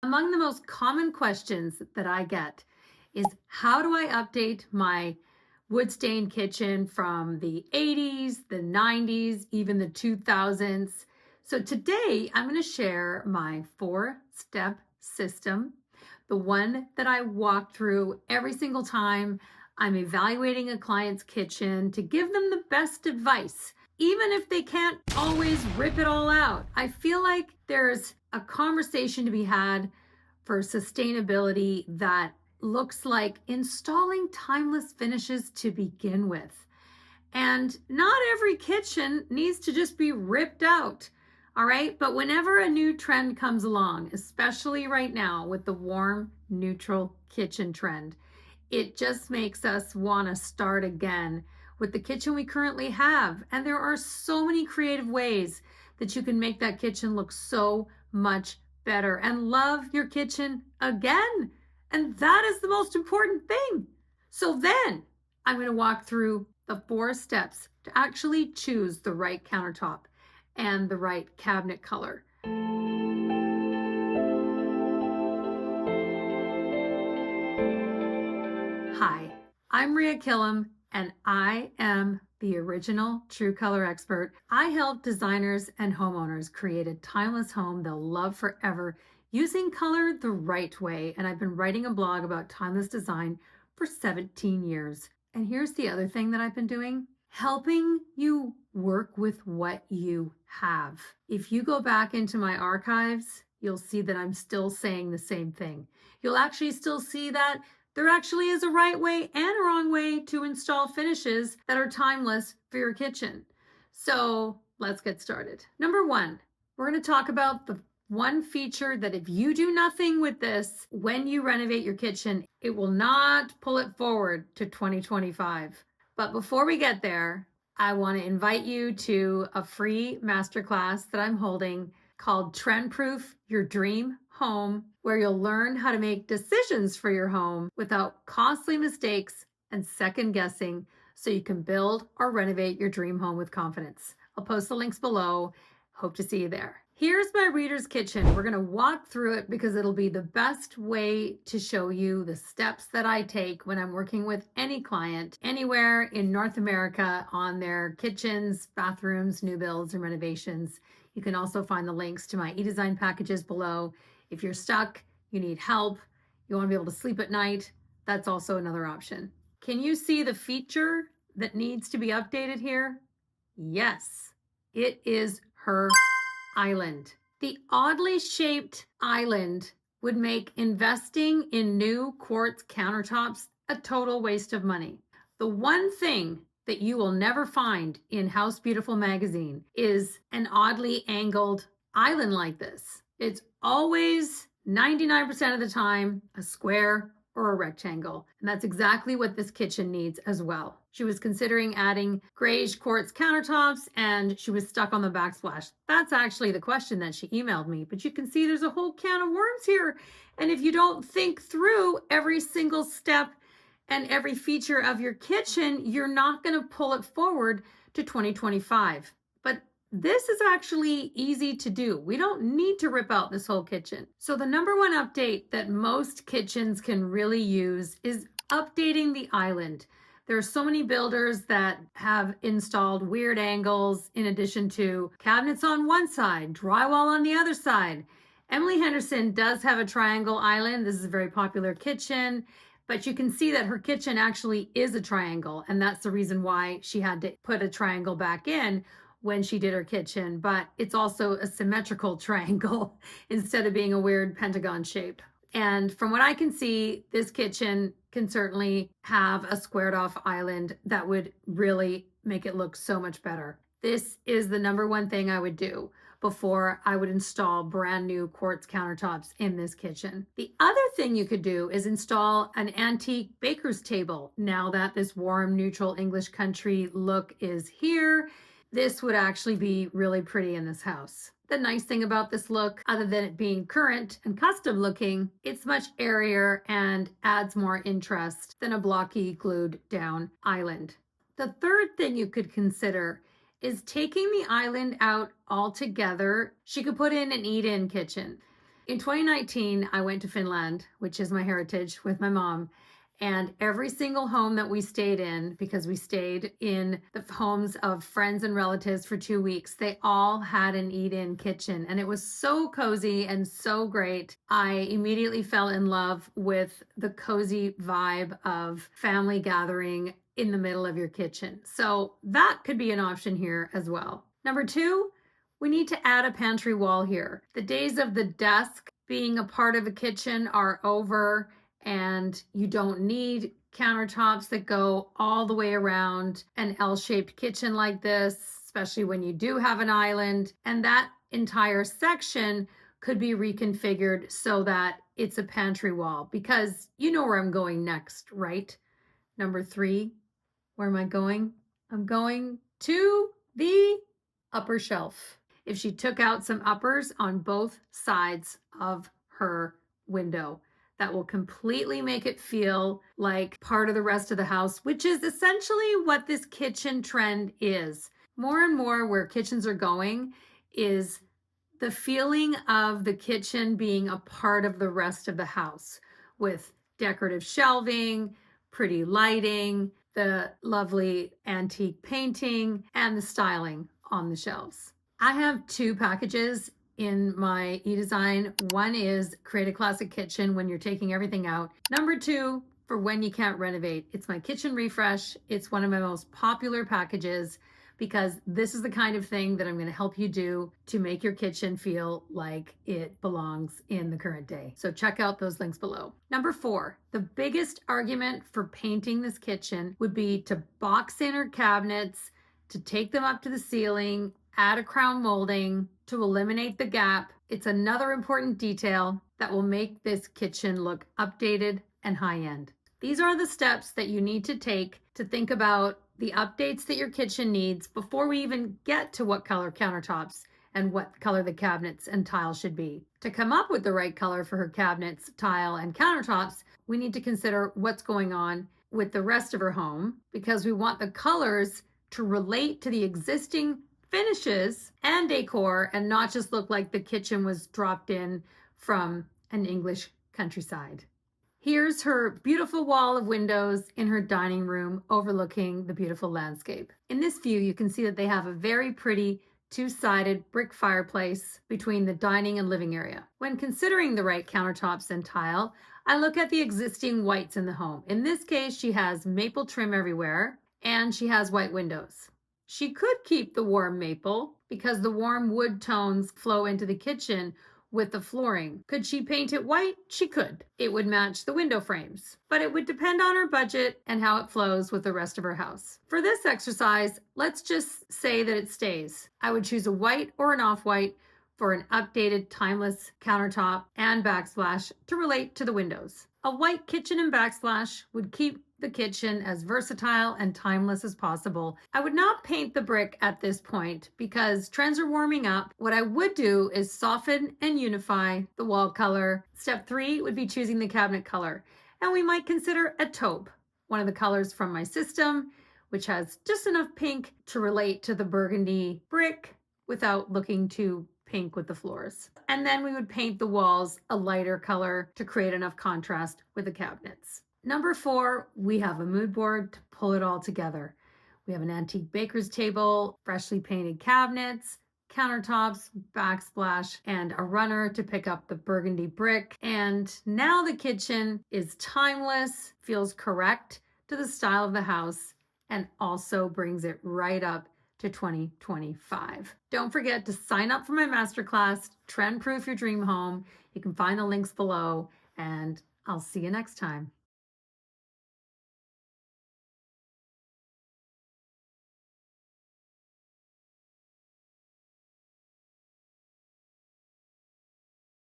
Among the most common questions that I get is how do I update my wood stained kitchen from the 80s, the 90s, even the 2000s? So today I'm going to share my 4-step system, the one that I walk through every single time I'm evaluating a client's kitchen to give them the best advice. Even if they can't always rip it all out, I feel like there's a conversation to be had for sustainability that looks like installing timeless finishes to begin with. And not every kitchen needs to just be ripped out, all right? But whenever a new trend comes along, especially right now with the warm, neutral kitchen trend, it just makes us want to start again with the kitchen we currently have. And there are so many creative ways that you can make that kitchen look so much better and love your kitchen again. And that is the most important thing. So then I'm going to walk through the 4 steps to actually choose the right countertop and the right cabinet color. Hi, I'm Maria Killam, and I am the original true color expert. I help designers and homeowners create a timeless home they'll love forever using color the right way. And I've been writing a blog about timeless design for 17 years. And here's the other thing that I've been doing, helping you work with what you have. If you go back into my archives, you'll see that I'm still saying the same thing. You'll actually still see that there actually is a right way and a wrong way to install finishes that are timeless for your kitchen. So let's get started. Number 1, we're going to talk about the one feature that if you do nothing with this, when you renovate your kitchen, it will not pull it forward to 2025. But before we get there, I want to invite you to a free masterclass that I'm holding called Trend Proof Your Dream Home, where you'll learn how to make decisions for your home without costly mistakes and second guessing so you can build or renovate your dream home with confidence. I'll post the links below. Hope to see you there. Here's my reader's kitchen. We're going to walk through it because it'll be the best way to show you the steps that I take when I'm working with any client anywhere in North America on their kitchens, bathrooms, new builds, and renovations. You can also find the links to my e-design packages below. If you're stuck, you need help, you want to be able to sleep at night, that's also another option. Can you see the feature that needs to be updated here? Yes, it is her island. The oddly shaped island would make investing in new quartz countertops a total waste of money. The one thing that you will never find in House Beautiful magazine is an oddly angled island like this. It's always 99% of the time a square or a rectangle. And that's exactly what this kitchen needs as well. She was considering adding grayish quartz countertops and she was stuck on the backsplash. That's actually the question that she emailed me, but you can see there's a whole can of worms here. And if you don't think through every single step and every feature of your kitchen, you're not going to pull it forward to 2025. But this is actually easy to do. We don't need to rip out this whole kitchen. So the number 1 update that most kitchens can really use is updating the island. There are so many builders that have installed weird angles in addition to cabinets on one side, drywall on the other side. Emily Henderson does have a triangle island. This is a very popular kitchen, but you can see that her kitchen actually is a triangle, and that's the reason why she had to put a triangle back in when she did her kitchen, but it's also a symmetrical triangle instead of being a weird pentagon shape. And from what I can see, this kitchen can certainly have a squared off island that would really make it look so much better. This is the number 1 thing I would do before I would install brand new quartz countertops in this kitchen. The other thing you could do is install an antique baker's table. Now that this warm, neutral English country look is here, this would actually be really pretty in this house. The nice thing about this look, other than it being current and custom looking, it's much airier and adds more interest than a blocky glued down island. The third thing you could consider is taking the island out altogether. She could put in an eat-in kitchen. In 2019, I went to Finland, which is my heritage, with my mom. And every single home that we stayed in, because we stayed in the homes of friends and relatives for 2 weeks, they all had an eat-in kitchen. And it was so cozy and so great. I immediately fell in love with the cozy vibe of family gathering in the middle of your kitchen. So that could be an option here as well. Number 2, we need to add a pantry wall here. The days of the desk being a part of a kitchen are over, and you don't need countertops that go all the way around an L-shaped kitchen like this, especially when you do have an island. And that entire section could be reconfigured so that it's a pantry wall, because you know where I'm going next, right? Number 3, where am I going? I'm going to the upper shelf. If she took out some uppers on both sides of her window, that will completely make it feel like part of the rest of the house, which is essentially what this kitchen trend is. More and more where kitchens are going is the feeling of the kitchen being a part of the rest of the house, with decorative shelving, pretty lighting, the lovely antique painting, and the styling on the shelves. I have 2 packages in my e-design. One is create a classic kitchen when you're taking everything out. Number 2, for when you can't renovate. It's my kitchen refresh. It's one of my most popular packages because this is the kind of thing that I'm going to help you do to make your kitchen feel like it belongs in the current day. So check out those links below. Number 4, the biggest argument for painting this kitchen would be to box in her cabinets, to take them up to the ceiling, add a crown molding to eliminate the gap. It's another important detail that will make this kitchen look updated and high-end. These are the steps that you need to take to think about the updates that your kitchen needs before we even get to what color countertops and what color the cabinets and tile should be. To come up with the right color for her cabinets, tile, and countertops, we need to consider what's going on with the rest of her home, because we want the colors to relate to the existing finishes and decor and not just look like the kitchen was dropped in from an English countryside. Here's her beautiful wall of windows in her dining room overlooking the beautiful landscape. In this view, you can see that they have a very pretty 2-sided brick fireplace between the dining and living area. When considering the right countertops and tile, I look at the existing whites in the home. In this case, she has maple trim everywhere and she has white windows. She could keep the warm maple because the warm wood tones flow into the kitchen with the flooring. Could she paint it white? She could. It would match the window frames, but it would depend on her budget and how it flows with the rest of her house. For this exercise, let's just say that it stays. I would choose a white or an off-white for an updated timeless countertop and backsplash to relate to the windows. A white kitchen and backsplash would keep the kitchen as versatile and timeless as possible. I would not paint the brick at this point because trends are warming up. What I would do is soften and unify the wall color. Step 3 would be choosing the cabinet color. And we might consider a taupe, one of the colors from my system, which has just enough pink to relate to the burgundy brick without looking too pink with the floors. And then we would paint the walls a lighter color to create enough contrast with the cabinets. Number 4, we have a mood board to pull it all together. We have an antique baker's table, freshly painted cabinets, countertops, backsplash, and a runner to pick up the burgundy brick. And now the kitchen is timeless, feels correct to the style of the house, and also brings it right up to 2025. Don't forget to sign up for my masterclass, Trend Proof Your Dream Home. You can find the links below, and I'll see you next time.